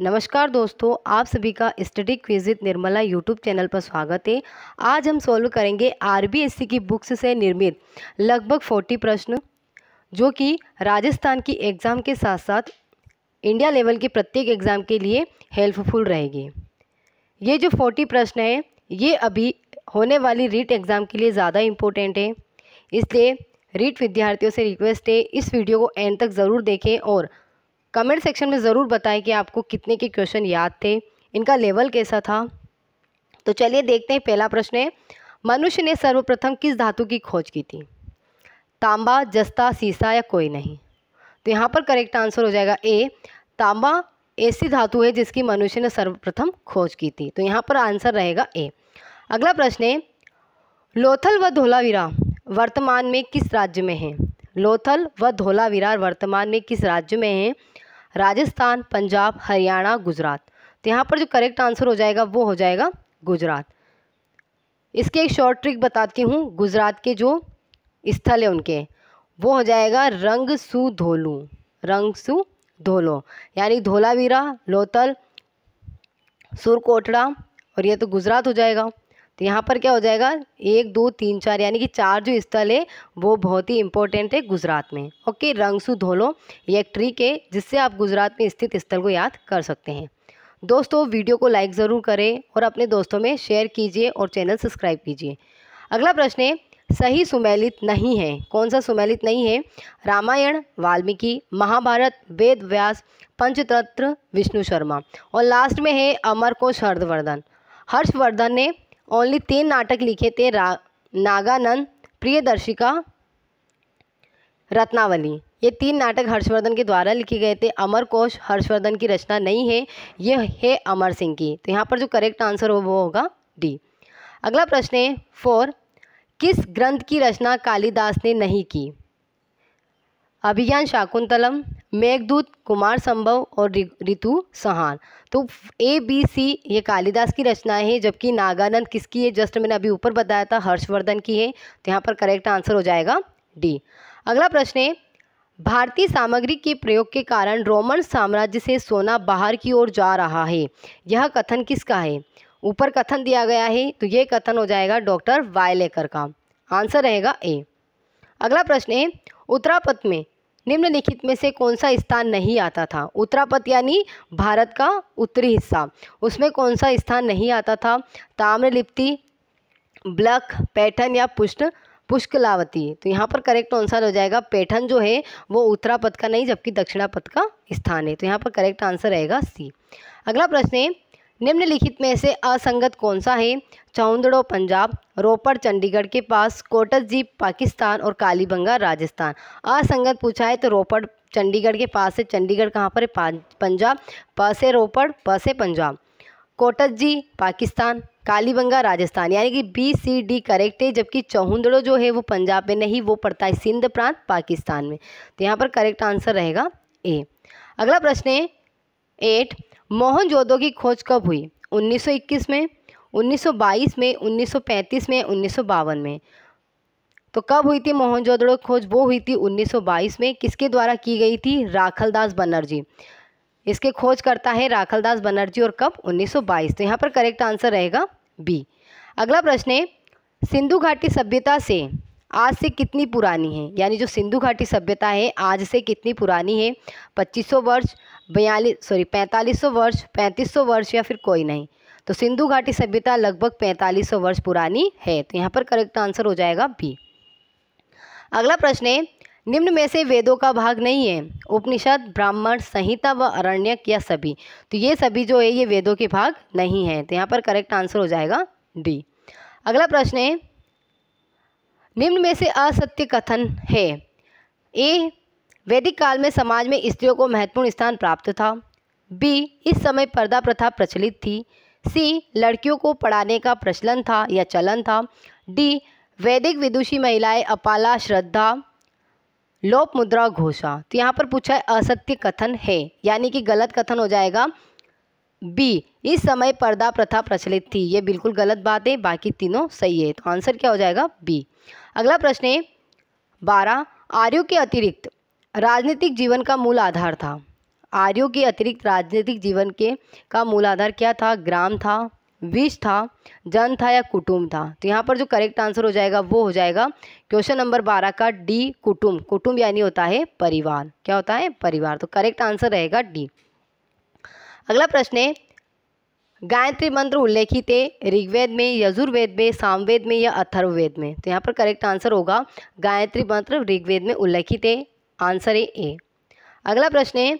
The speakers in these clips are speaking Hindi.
नमस्कार दोस्तों, आप सभी का study quiz with Nirmala YouTube channel पर स्वागत है। आज हम सॉल्व करेंगे आरबीएससी की बुक्स से निर्मित लगभग 40 प्रश्न, जो कि राजस्थान की एग्ज़ाम के साथ साथ इंडिया लेवल के प्रत्येक एग्ज़ाम के लिए हेल्पफुल रहेगी। ये जो 40 प्रश्न हैं, ये अभी होने वाली रीट एग्ज़ाम के लिए ज़्यादा इम्पोर्टेंट है, इसलिए रीट विद्यार्थियों से रिक्वेस्ट है इस वीडियो को एंड तक ज़रूर देखें और कमेंट सेक्शन में ज़रूर बताएं कि आपको कितने के क्वेश्चन याद थे, इनका लेवल कैसा था। तो चलिए देखते हैं। पहला प्रश्न है, मनुष्य ने सर्वप्रथम किस धातु की खोज की थी? तांबा, जस्ता, सीसा या कोई नहीं? तो यहाँ पर करेक्ट आंसर हो जाएगा ए। तांबा ऐसी धातु है जिसकी मनुष्य ने सर्वप्रथम खोज की थी, तो यहाँ पर आंसर रहेगा ए। अगला प्रश्न है, लोथल व धोलावीरा वर्तमान में किस राज्य में है? लोथल व धोलावीरा वर्तमान में किस राज्य में है? राजस्थान, पंजाब, हरियाणा, गुजरात? तो यहाँ पर जो करेक्ट आंसर हो जाएगा वो हो जाएगा गुजरात। इसके एक शॉर्ट ट्रिक बताती हूँ। गुजरात के जो स्थल है उनके, वो हो जाएगा रंगसूधोलू, रंगसूधोलो, यानी धोलावीरा, लोथल, सुरकोटड़ा, और ये तो गुजरात हो जाएगा। तो यहाँ पर क्या हो जाएगा, 1 2 3 4 यानी कि 4 जो स्थल है वो बहुत ही इंपॉर्टेंट है गुजरात में। ओके, रंगसूधोलो ये एक ट्रिक है जिससे आप गुजरात में स्थित स्थल को याद कर सकते हैं। दोस्तों, वीडियो को लाइक ज़रूर करें और अपने दोस्तों में शेयर कीजिए और चैनल सब्सक्राइब कीजिए। अगला प्रश्न है, सही सुमेलित नहीं है। कौन सा सुमेलित नहीं है? रामायण वाल्मीकि, महाभारत वेद व्यास, पंचतंत्र विष्णु शर्मा, और लास्ट में है अमरकोश हर्षवर्धन। हर्षवर्धन ने ओनली 3 नाटक लिखे थे, नागानंद, प्रियदर्शिका, रत्नावली। ये 3 नाटक हर्षवर्धन के द्वारा लिखे गए थे। अमरकोश हर्षवर्धन की रचना नहीं है, यह है अमर सिंह की। तो यहाँ पर जो करेक्ट आंसर हो वो होगा डी। अगला प्रश्न है 4, किस ग्रंथ की रचना कालिदास ने नहीं की? अभिज्ञान शाकुंतलम, मेघदूत, कुमार संभव और ऋतु संहार। तो ए बी सी ये कालिदास की रचना है, जबकि नागानंद किसकी है? जस्ट मैंने अभी ऊपर बताया था, हर्षवर्धन की है। तो यहाँ पर करेक्ट आंसर हो जाएगा डी। अगला प्रश्न है, भारतीय सामग्री के प्रयोग के कारण रोमन साम्राज्य से सोना बाहर की ओर जा रहा है, यह कथन किसका है? ऊपर कथन दिया गया है, तो ये कथन हो जाएगा डॉक्टर वायलेकर का। आंसर रहेगा ए। अगला प्रश्न है, उत्तरापद में निम्नलिखित में से कौन सा स्थान नहीं आता था? उत्तरापद यानी भारत का उत्तरी हिस्सा, उसमें कौन सा स्थान नहीं आता था? ताम्रलिप्ति, ब्लख, पैठन या पुष्कलावती? तो यहाँ पर करेक्ट आंसर हो जाएगा पैठन जो है वो उत्तरापद का नहीं जबकि दक्षिणापद का स्थान है। तो यहाँ पर करेक्ट आंसर रहेगा सी। अगला प्रश्न है, निम्नलिखित में से असंगत कौन सा है? चौंदड़ो पंजाब, रोपड़ चंडीगढ़ के पास, कोटसजी पाकिस्तान और कालीबंगा राजस्थान। असंगत पूछा है तो रोपड़ चंडीगढ़ के पास है। चंडीगढ़ कहाँ पर है? पंजाब। प से रोपड़, प से पंजाब। कोटसजी पाकिस्तान, कालीबंगा राजस्थान, यानी कि बी सी डी करेक्ट है, जबकि चौंदड़ो जो है वो पंजाब में नहीं, वो पड़ता है सिंध प्रांत पाकिस्तान में। तो यहाँ पर करेक्ट आंसर रहेगा ए। अगला प्रश्न है 8, मोहनजोदड़ो की खोज कब हुई? 1921 में, 1922 में, 1935 में, 1952 में? तो कब हुई थी मोहनजोदड़ो खोज? वो हुई थी 1922 में। किसके द्वारा की गई थी? राखलदास बनर्जी। इसके खोज करता है राखलदास बनर्जी, और कब? 1922। तो यहाँ पर करेक्ट आंसर रहेगा बी। अगला प्रश्न है, सिंधु घाटी सभ्यता से आज से कितनी पुरानी है? यानी जो सिंधु घाटी सभ्यता है आज से कितनी पुरानी है? 2500 वर्ष, 4500 वर्ष, 3500 वर्ष या फिर कोई नहीं? तो सिंधु घाटी सभ्यता लगभग 4500 वर्ष पुरानी है। तो यहाँ पर करेक्ट आंसर हो जाएगा बी। अगला प्रश्न है, निम्न में से वेदों का भाग नहीं है? उपनिषद, ब्राह्मण, संहिता व अरण्यक या सभी? तो ये सभी जो है ये वेदों के भाग नहीं है। तो यहाँ पर करेक्ट आंसर हो जाएगा डी। अगला प्रश्न है, निम्न में से असत्य कथन है? ए, वैदिक काल में समाज में स्त्रियों को महत्वपूर्ण स्थान प्राप्त था। बी, इस समय पर्दा प्रथा प्रचलित थी। सी, लड़कियों को पढ़ाने का प्रचलन था या चलन था। डी, वैदिक विदुषी महिलाएं अपाला, श्रद्धा, लोप मुद्रा, घोषा। तो यहाँ पर पूछा है असत्य कथन है, यानी कि गलत कथन हो जाएगा बी, इस समय पर्दा प्रथा प्रचलित थी। ये बिल्कुल गलत बात है, बाकी तीनों सही है। तो आंसर क्या हो जाएगा? बी। अगला प्रश्न है 12, आर्यों के अतिरिक्त राजनीतिक जीवन का मूल आधार था। आर्यों के अतिरिक्त राजनीतिक जीवन के का मूल आधार क्या था? ग्राम था, विष था, जन था या कुटुंब था? तो यहाँ पर जो करेक्ट आंसर हो जाएगा वो हो जाएगा क्वेश्चन नंबर 12 का डी, कुटुंब। कुटुंब यानी होता है परिवार। क्या होता है? परिवार। तो करेक्ट आंसर रहेगा डी। अगला प्रश्न है, गायत्री मंत्र उल्लेखित है ऋग्वेद में, यजुर्वेद में, सामवेद में या अथर्ववेद में? तो यहाँ पर करेक्ट आंसर होगा गायत्री मंत्र ऋग्वेद में उल्लेखित है। आंसर है ए। अगला प्रश्न है,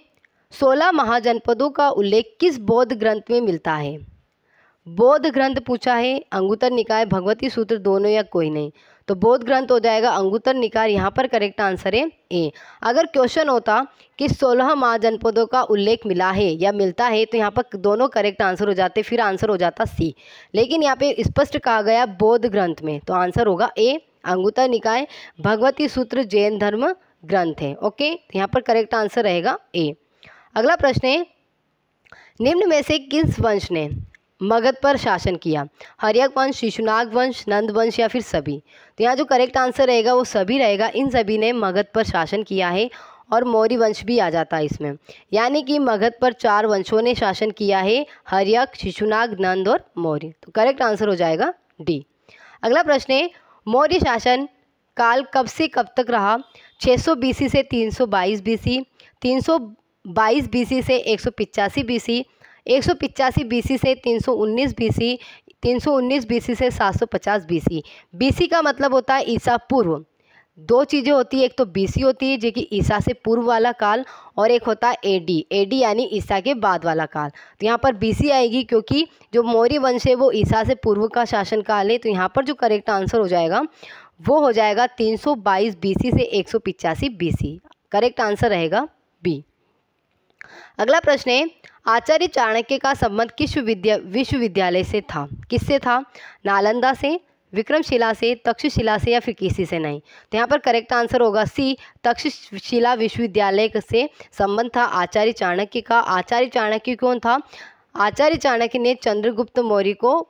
16 महाजनपदों का उल्लेख किस बौद्ध ग्रंथ में मिलता है? बौद्ध ग्रंथ पूछा है, अंगुत्तर निकाय, भगवती सूत्र, दोनों या कोई नहीं? तो बौद्ध ग्रंथ हो जाएगा अंगुत्तर निकाय। यहाँ पर करेक्ट आंसर है ए। अगर क्वेश्चन होता कि 16 महाजनपदों का उल्लेख मिला है या मिलता है तो यहाँ पर दोनों करेक्ट आंसर हो जाते, फिर आंसर हो जाता सी। लेकिन यहाँ पे स्पष्ट कहा गया बौद्ध ग्रंथ में, तो आंसर होगा ए, अंगुत्तर निकाय, भगवती सूत्र जैन धर्म ग्रंथ है। ओके, तो यहाँ पर करेक्ट आंसर रहेगा ए। अगला प्रश्न है, निम्न में से किस वंश ने मगध पर शासन किया? हर्यक वंश, शिशुनाग वंश, नंद वंश या फिर सभी? तो यहाँ जो करेक्ट आंसर रहेगा वो सभी रहेगा। इन सभी ने मगध पर शासन किया है और मौर्य वंश भी आ जाता है इसमें। यानी कि मगध पर 4 वंशों ने शासन किया है, हर्यक, शिशुनाग, नंद और मौर्य। तो करेक्ट आंसर हो जाएगा डी। अगला प्रश्न है, मौर्य शासन काल कब से कब तक रहा? 600 BC से 322 BC, 322 BC से 185 BC, 185 BC से 319 BC, 319 BC से 750 BC। BC का मतलब होता है ईसा पूर्व। दो चीज़ें होती है, एक तो BC होती है जो कि ईसा से पूर्व वाला काल, और एक होता है AD, AD यानी ईसा के बाद वाला काल। तो यहाँ पर BC आएगी क्योंकि जो मौर्य वंश है वो ईसा से पूर्व का शासन काल है। तो यहाँ पर जो करेक्ट आंसर हो जाएगा वो हो जाएगा 322 BC से 185 BC। करेक्ट आंसर रहेगा बी। अगला प्रश्न है, आचार्य चाणक्य का संबंध किस विश्वविद्यालय से था? किससे था? नालंदा से, विक्रमशिला से, तक्षशिला से या फिर किसी से नहीं? तो यहाँ पर करेक्ट आंसर होगा सी, तक्षशिला विश्वविद्यालय से संबंध था आचार्य चाणक्य का। आचार्य चाणक्य कौन था? आचार्य चाणक्य ने चंद्रगुप्त मौर्य को,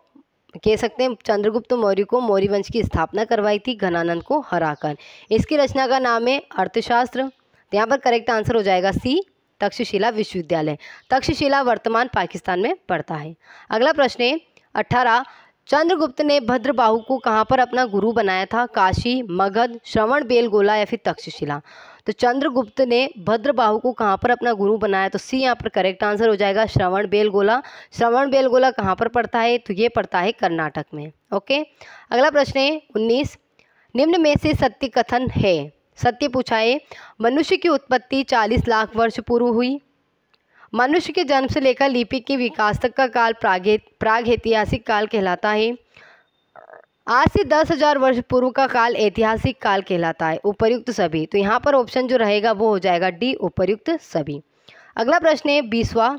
कह सकते हैं चंद्रगुप्त मौर्य को, मौर्य वंश की स्थापना करवाई थी घनानंद को हराकर। इसकी रचना का नाम है अर्थशास्त्र। तो यहाँ पर करेक्ट आंसर हो जाएगा सी, तक्षशिला विश्वविद्यालय। तक्षशिला वर्तमान पाकिस्तान में पड़ता है। अगला प्रश्न है 18, चंद्रगुप्त ने भद्रबाहु को कहाँ पर अपना गुरु बनाया था? काशी, मगध, श्रवणबेलगोला या फिर तक्षशिला? तो चंद्रगुप्त ने भद्रबाहु को कहाँ पर अपना गुरु बनाया? तो सी यहाँ पर करेक्ट आंसर हो जाएगा श्रवणबेलगोला। श्रवणबेलगोला कहाँ पर पड़ता है? तो ये पड़ता है कर्नाटक में। ओके, अगला प्रश्न है 19, निम्न में से सत्य कथन है? सत्य पूछा है, मनुष्य की उत्पत्ति 40 लाख वर्ष पूर्व हुई। मनुष्य के जन्म से लेकर लिपि के विकास तक का काल प्रागैतिहासिक काल कहलाता है। आज से 10,000 वर्ष पूर्व का काल ऐतिहासिक काल कहलाता है। उपर्युक्त सभी। तो यहाँ पर ऑप्शन जो रहेगा वो हो जाएगा डी, उपर्युक्त सभी। अगला प्रश्न है 20वां,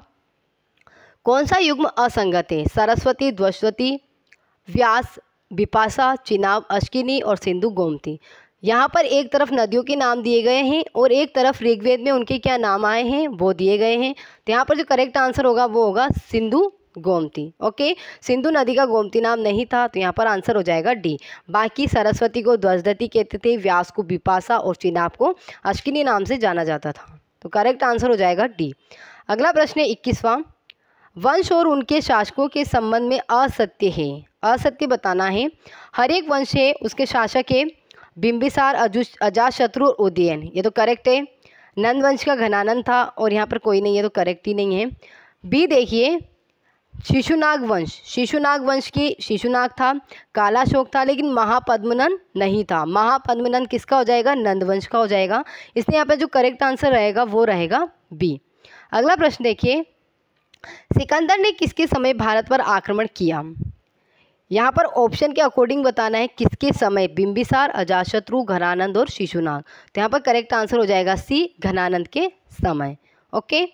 कौन सा युग्म असंगत है? सरस्वती, द्वस्वती, व्यास, बिपाशा, चिनाब, अश्किनी और सिंधु गोमती। यहाँ पर एक तरफ नदियों के नाम दिए गए हैं और एक तरफ ऋग्वेद में उनके क्या नाम आए हैं वो दिए गए हैं। तो यहाँ पर जो करेक्ट आंसर होगा वो होगा सिंधु गोमती। ओके, सिंधु नदी का गोमती नाम नहीं था, तो यहाँ पर आंसर हो जाएगा डी। बाकी सरस्वती को द्वजदती कहते थे, व्यास को बिपाशा और चिनाब को अश्किनी नाम से जाना जाता था। तो करेक्ट आंसर हो जाएगा डी। अगला प्रश्न है 21वां, वंश और उनके शासकों के संबंध में असत्य है। असत्य बताना है। हर एक वंश है उसके शासक है बिंबिसार, अजातशत्रु और उदयन। ये तो करेक्ट है। नंद वंश का घनानंद था और यहाँ पर कोई नहीं है, तो करेक्ट ही नहीं है। बी देखिए, शिशुनाग वंश, शिशुनाग वंश की शिशुनाग था, कालाशोक था, लेकिन महापद्मनंद नहीं था। महापद्मनंद किसका हो जाएगा? नंद वंश का हो जाएगा। इसलिए यहाँ पर जो करेक्ट आंसर रहेगा वो रहेगा बी। अगला प्रश्न देखिए, सिकंदर ने किसके समय भारत पर आक्रमण किया? यहाँ पर ऑप्शन के अकॉर्डिंग बताना है किसके समय? बिंबिसार, अजातशत्रु, घनानंद और शिशुनाग। तो यहाँ पर करेक्ट आंसर हो जाएगा सी, घनानंद के समय। ओके,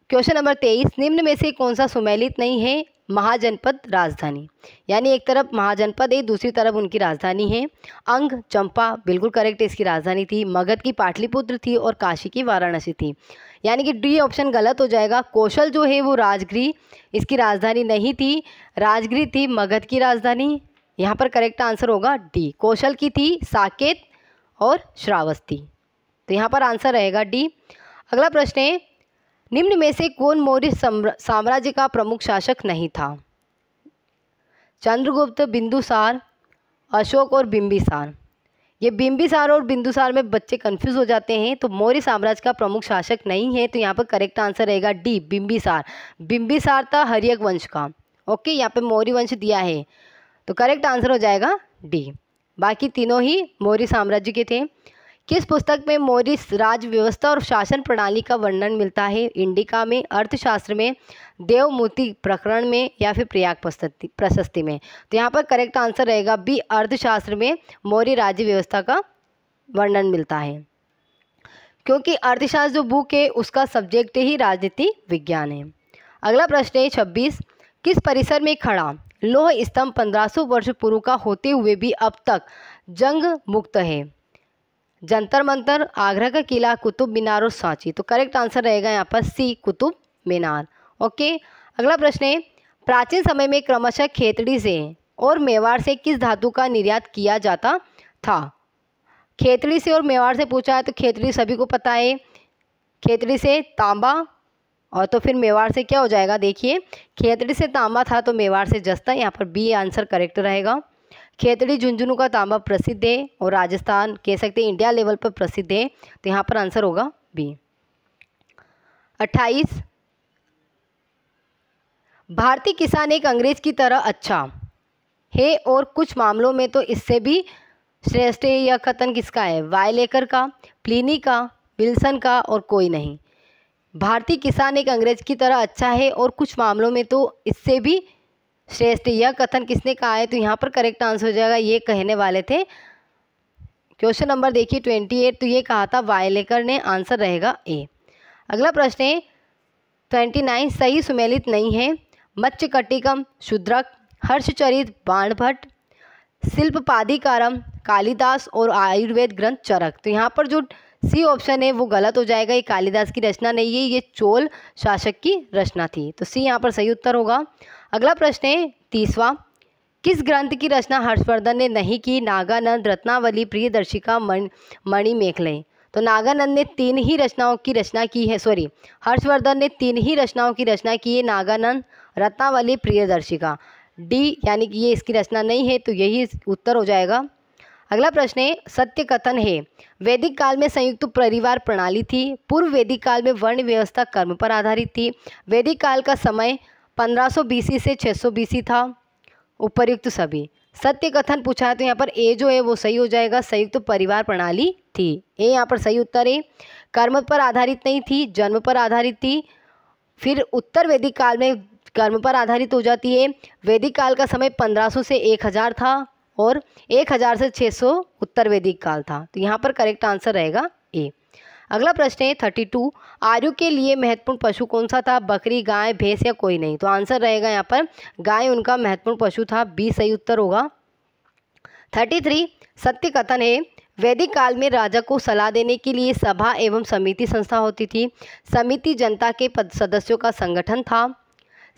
क्वेश्चन नंबर 23, निम्न में से कौन सा सुमेलित नहीं है महाजनपद राजधानी? यानी एक तरफ महाजनपद है, दूसरी तरफ उनकी राजधानी है। अंग, चंपा बिल्कुल करेक्ट है, इसकी राजधानी थी। मगध की पाटलिपुत्र थी और काशी की वाराणसी थी। यानी कि डी ऑप्शन गलत हो जाएगा। कौशल जो है वो राजगृह, इसकी राजधानी नहीं थी, राजगृह थी मगध की राजधानी। यहाँ पर करेक्ट आंसर होगा डी। कौशल की थी साकेत और श्रावस्ती। तो यहाँ पर आंसर रहेगा डी। अगला प्रश्न है निम्न में से कौन मौर्य साम्राज्य का प्रमुख शासक नहीं था? चंद्रगुप्त, बिंदुसार, अशोक और बिंबिसार। ये बिंबिसार और बिंदुसार में बच्चे कंफ्यूज हो जाते हैं। तो मौर्य साम्राज्य का प्रमुख शासक नहीं है, तो यहाँ पर करेक्ट आंसर रहेगा डी, बिंबिसार। बिंबिसार था हर्यक वंश का। ओके, यहाँ पे मौर्य वंश दिया है, तो करेक्ट आंसर हो जाएगा डी। बाकी तीनों ही मौर्य साम्राज्य के थे। किस पुस्तक में मौर्य राज व्यवस्था और शासन प्रणाली का वर्णन मिलता है? इंडिका में, अर्थशास्त्र में, देवमूति प्रकरण में या फिर प्रयाग प्रशस्ति में? तो यहाँ पर करेक्ट आंसर रहेगा बी, अर्थशास्त्र में मौर्य राज्य व्यवस्था का वर्णन मिलता है, क्योंकि अर्थशास्त्र जो बुक है उसका सब्जेक्ट ही राजनीति विज्ञान है। अगला प्रश्न है 26। किस परिसर में खड़ा लौह स्तंभ 1500 वर्ष पूर्व का होते हुए भी अब तक जंग मुक्त है? जंतर मंतर, आगरा का किला, कुतुब मीनार और सांची। तो करेक्ट आंसर रहेगा यहाँ पर सी, कुतुब मीनार। ओके, अगला प्रश्न है प्राचीन समय में क्रमशः खेतड़ी से और मेवाड़ से किस धातु का निर्यात किया जाता था? खेतड़ी से और मेवाड़ से पूछा है, तो खेतड़ी सभी को पता है, खेतड़ी से तांबा, और तो फिर मेवाड़ से क्या हो जाएगा? देखिए, खेतड़ी से तांबा था तो मेवाड़ से जस्ता। यहाँ पर बी आंसर करेक्ट रहेगा। खेतड़ी झुंझुनू का तांबा प्रसिद्ध है और राजस्थान कह सकते हैं इंडिया लेवल पर प्रसिद्ध है, तो यहाँ पर आंसर होगा बी। 28। भारतीय किसान एक अंग्रेज की तरह अच्छा है और कुछ मामलों में तो इससे भी श्रेष्ठ है, यह कथन किसका है? वायलेकर का, प्लिनी का, विल्सन का और कोई नहीं। भारतीय किसान एक अंग्रेज की तरह अच्छा है और कुछ मामलों में तो इससे भी श्रेष्ठ, यह कथन किसने कहा है? तो यहाँ पर करेक्ट आंसर हो जाएगा, ये कहने वाले थे। क्वेश्चन नंबर देखिए 28, तो ये कहा था वायलेकर ने, आंसर रहेगा ए। अगला प्रश्न है 29। सही सुमेलित नहीं है। मत्स्यकटिकम शूद्रक, हर्षचरित बाणभट्ट, शिल्पपादिकारम कालिदास और आयुर्वेद ग्रंथ चरक। तो यहाँ पर जो सी ऑप्शन है वो गलत हो जाएगा, ये कालिदास की रचना नहीं है, ये चोल शासक की रचना थी। तो सी यहाँ पर सही उत्तर होगा। अगला प्रश्न है 30वां। किस ग्रंथ की रचना हर्षवर्धन ने नहीं की? नागानंद, रत्नावली, प्रियदर्शिका, मणिमेखले। तो नागानंद ने 3 ही रचनाओं की रचना की है, सॉरी, हर्षवर्धन ने 3 ही रचनाओं की रचना की है, नागानंद, रत्नावली, प्रियदर्शिका। डी यानी कि ये इसकी रचना नहीं है, तो यही उत्तर हो जाएगा। अगला प्रश्न है सत्य कथन है। वैदिक काल में संयुक्त परिवार प्रणाली थी। पूर्व वैदिक काल में वर्ण व्यवस्था कर्म पर आधारित थी। वैदिक काल का समय 1500 BC से 600 BC था। उपर्युक्त सभी। सत्य कथन पूछा है, तो यहाँ पर ए जो है वो सही हो जाएगा, संयुक्त परिवार प्रणाली थी। ए यहाँ पर सही उत्तर है। कर्म पर आधारित नहीं थी, जन्म पर आधारित थी। फिर उत्तर वैदिक काल में कर्म पर आधारित हो जाती है। वैदिक काल का समय 1500 से 1000 था और 1000 से 600 उत्तर वैदिक काल था। तो यहाँ पर करेक्ट आंसर रहेगा ए। अगला प्रश्न है 32। आयु के लिए महत्वपूर्ण पशु कौन सा था? बकरी, गाय, भैंस या कोई नहीं? तो आंसर रहेगा यहाँ पर गाय उनका महत्वपूर्ण पशु था, बी सही उत्तर होगा। 33। सत्य कथन है। वैदिक काल में राजा को सलाह देने के लिए सभा एवं समिति संस्था होती थी। समिति जनता के सदस्यों का संगठन था।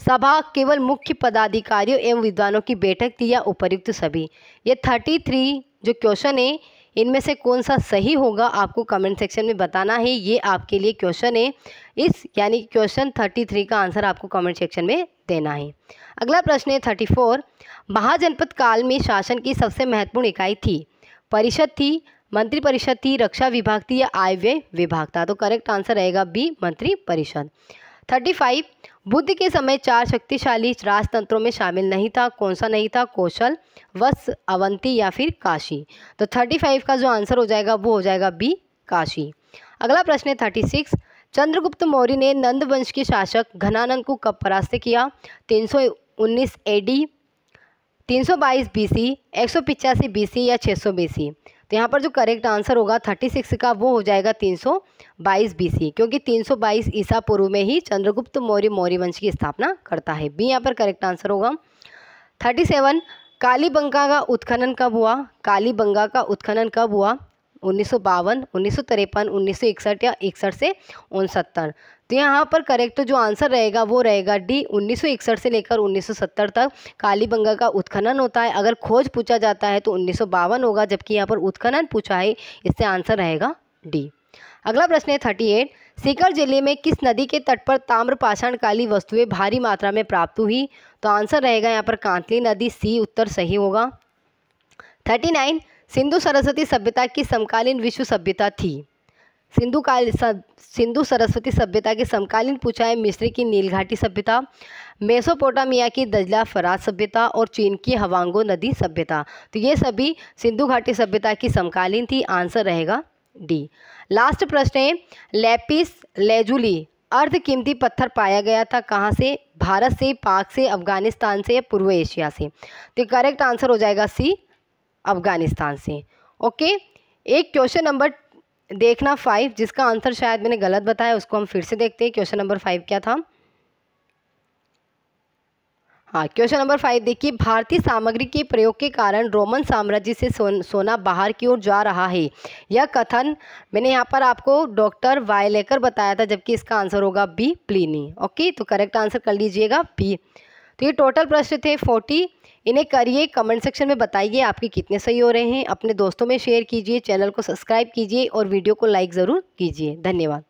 सभा केवल मुख्य पदाधिकारियों एवं विद्वानों की बैठक थी या उपर्युक्त सभी। ये 33 जो क्वेश्चन है इनमें से कौन सा सही होगा आपको कमेंट सेक्शन में बताना है। ये आपके लिए क्वेश्चन है, इस यानी क्वेश्चन 33 का आंसर आपको कमेंट सेक्शन में देना है। अगला प्रश्न है 34। महाजनपद काल में शासन की सबसे महत्वपूर्ण इकाई थी? परिषद थी, मंत्री परिषद थी, रक्षा विभाग थी या आयव्यय विभाग था? तो करेक्ट आंसर रहेगा बी मंत्री परिषद। 35। बुद्ध के समय 4 शक्तिशाली राजतंत्रों में शामिल नहीं था, कौन सा नहीं था? कौशल, वत्स, अवंती या फिर काशी? तो 35 का जो आंसर हो जाएगा वो हो जाएगा बी काशी। अगला प्रश्न है 36। चंद्रगुप्त मौर्य ने नंद वंश के शासक घनानंद को कब परास्त किया? 319 AD, 322 BC, 185 BC या 600 BC? तो यहाँ पर जो करेक्ट आंसर होगा 36 का वो हो जाएगा 322 BC, क्योंकि 322 ईसा पूर्व में ही चंद्रगुप्त मौर्य मौर्य वंश की स्थापना करता है। बी यहाँ पर करेक्ट आंसर होगा। 37। कालीबंगा का उत्खनन कब हुआ? कालीबंगा का उत्खनन कब हुआ? 1952, 1953, 1961 या 61 से 69? तो यहाँ पर करेक्ट जो आंसर रहेगा वो रहेगा डी, 1961 से लेकर 1970 तक कालीबंगा का उत्खनन होता है। अगर खोज पूछा जाता है तो 1952 होगा, जबकि यहाँ पर उत्खनन पूछा है, इससे आंसर रहेगा डी। अगला प्रश्न है 38। सीकर जिले में किस नदी के तट पर ताम्र पाषाणकालीन वस्तुएं भारी मात्रा में प्राप्त हुई? तो आंसर रहेगा यहाँ पर कांतली नदी, सी उत्तर सही होगा। 39 सिंधु सरस्वती सभ्यता की समकालीन विश्व सभ्यता थी। सिंधु सरस्वती सभ्यता के समकालीन पूछा है मिस्र की नीलघाटी सभ्यता, मेसोपोटामिया की दजला फरात सभ्यता और चीन की हवांगो नदी सभ्यता। तो ये सभी सिंधु घाटी सभ्यता की समकालीन थी। आंसर रहेगा डी। लास्ट प्रश्न है, लैपिस लेजुली अर्ध कीमती पत्थर पाया गया था कहाँ से? भारत से, पाक से, अफगानिस्तान से या पूर्व एशिया से? तो करेक्ट आंसर हो जाएगा सी, अफगानिस्तान से। ओके, एक क्वेश्चन नंबर देखना 5, जिसका आंसर शायद मैंने गलत बताया, उसको हम फिर से देखते हैं। क्वेश्चन नंबर 5 क्या था? हाँ, क्वेश्चन नंबर 5 देखिए, भारतीय सामग्री के प्रयोग के कारण रोमन साम्राज्य से सोना बाहर की ओर जा रहा है। यह कथन मैंने यहाँ पर आपको डॉक्टर वायलेकर बताया था, जबकि इसका आंसर होगा बी, प्लिनी। ओके, तो करेक्ट आंसर कर लीजिएगा बी। तो ये टोटल प्रश्न थे 40। इन्हें करिए, कमेंट सेक्शन में बताइए आपके कितने सही हो रहे हैं। अपने दोस्तों में शेयर कीजिए, चैनल को सब्सक्राइब कीजिए और वीडियो को लाइक ज़रूर कीजिए। धन्यवाद।